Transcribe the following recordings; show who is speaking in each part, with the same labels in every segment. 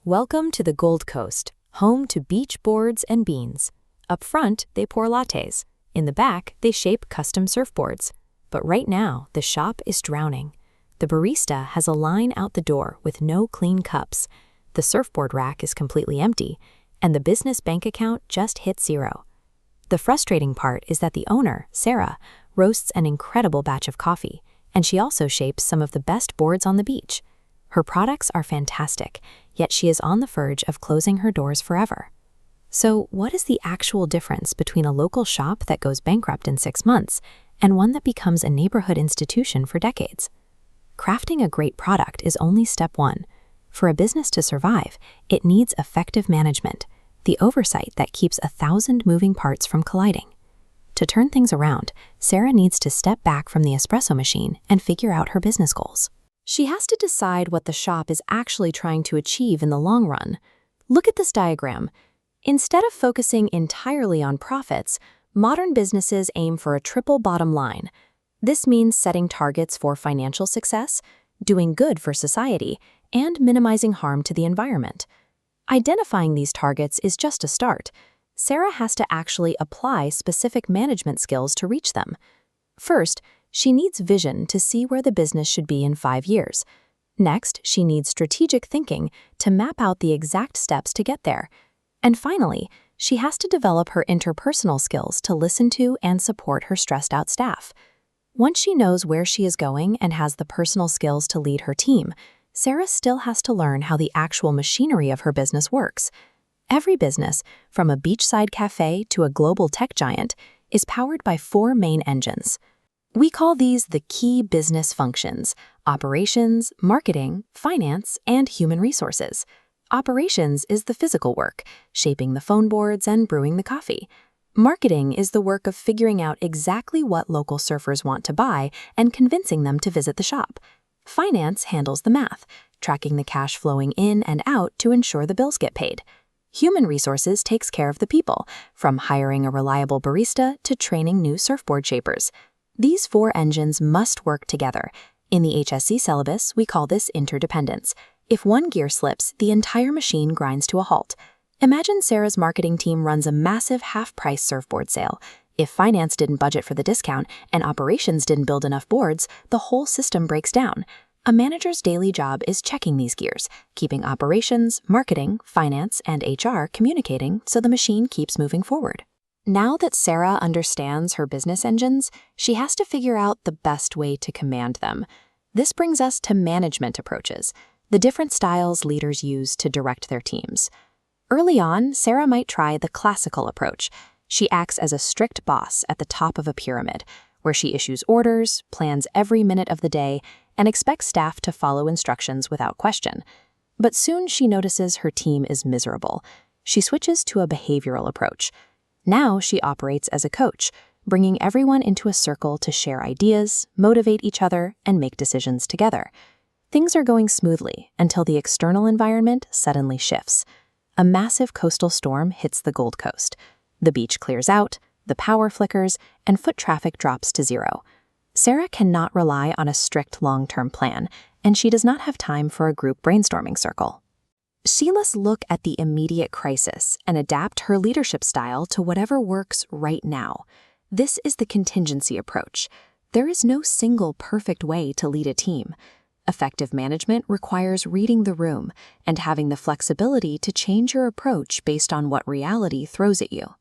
Speaker 1: Welcome to the Gold Coast, home to beach boards and beans. Up front, they pour lattes. In the back, they shape custom surfboards. But right now, the shop is drowning. The barista has a line out the door with no clean cups. The surfboard rack is completely empty, and the business bank account just hit zero. The frustrating part is that the owner, Sarah, roasts an incredible batch of coffee, and she also shapes some of the best boards on the beach. Her products are fantastic, yet she is on the verge of closing her doors forever. So, what is the actual difference between a local shop that goes bankrupt in 6 months and one that becomes a neighborhood institution for decades? Crafting a great product is only step one. For a business to survive, it needs effective management, the oversight that keeps 1,000 moving parts from colliding. To turn things around, Sarah needs to step back from the espresso machine and figure out her business goals. She has to decide what the shop is actually trying to achieve in the long run. Look at this diagram. Instead of focusing entirely on profits, modern businesses aim for a triple bottom line. This means setting targets for financial success, doing good for society, and minimizing harm to the environment. Identifying these targets is just a start. Sarah has to actually apply specific management skills to reach them. First, she needs vision to see where the business should be in 5 years. Next, she needs strategic thinking to map out the exact steps to get there. And finally, she has to develop her interpersonal skills to listen to and support her stressed-out staff. Once she knows where she is going and has the personal skills to lead her team, Sarah still has to learn how the actual machinery of her business works. Every business, from a beachside cafe to a global tech giant, is powered by 4 main engines. We call these the key business functions: operations, marketing, finance, and human resources. Operations is the physical work, shaping the phone boards and brewing the coffee. Marketing is the work of figuring out exactly what local surfers want to buy and convincing them to visit the shop. Finance handles the math, tracking the cash flowing in and out to ensure the bills get paid. Human resources takes care of the people, from hiring a reliable barista to training new surfboard shapers. These 4 engines must work together. In the HSC syllabus, we call this interdependence. If one gear slips, the entire machine grinds to a halt. Imagine Sarah's marketing team runs a massive half-price surfboard sale. If finance didn't budget for the discount and operations didn't build enough boards, the whole system breaks down. A manager's daily job is checking these gears, keeping operations, marketing, finance, and HR communicating so the machine keeps moving forward. Now that Sarah understands her business engines, she has to figure out the best way to command them. This brings us to management approaches, the different styles leaders use to direct their teams. Early on, Sarah might try the classical approach. She acts as a strict boss at the top of a pyramid, where she issues orders, plans every minute of the day, and expects staff to follow instructions without question. But soon she notices her team is miserable. She switches to a behavioral approach. Now she operates as a coach, bringing everyone into a circle to share ideas, motivate each other, and make decisions together. Things are going smoothly until the external environment suddenly shifts. A massive coastal storm hits the Gold Coast. The beach clears out, the power flickers, and foot traffic drops to zero. Sarah cannot rely on a strict long-term plan, and she does not have time for a group brainstorming circle. She must look at the immediate crisis and adapt her leadership style to whatever works right now. This is the contingency approach. There is no single perfect way to lead a team. Effective management requires reading the room and having the flexibility to change your approach based on what reality throws at you.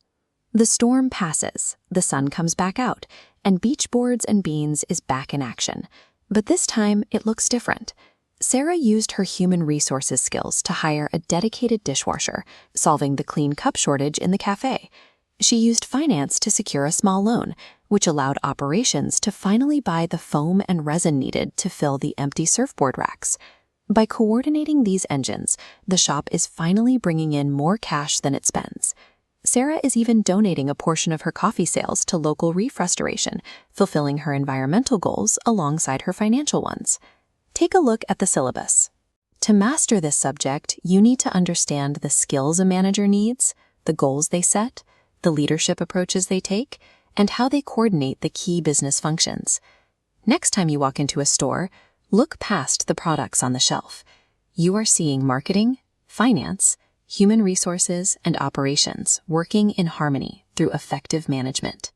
Speaker 1: The storm passes, the sun comes back out, and beach boards and beans is back in action. But this time, it looks different. Sarah used her human resources skills to hire a dedicated dishwasher, solving the clean cup shortage in the cafe. She used finance to secure a small loan, which allowed operations to finally buy the foam and resin needed to fill the empty surfboard racks. By coordinating these engines, the shop is finally bringing in more cash than it spends. Sarah is even donating a portion of her coffee sales to local reef restoration, fulfilling her environmental goals alongside her financial ones. Take a look at the syllabus. To master this subject, you need to understand the skills a manager needs, the goals they set, the leadership approaches they take, and how they coordinate the key business functions. Next time you walk into a store, look past the products on the shelf. You are seeing marketing,
Speaker 2: finance, human resources, and operations working in harmony through effective management.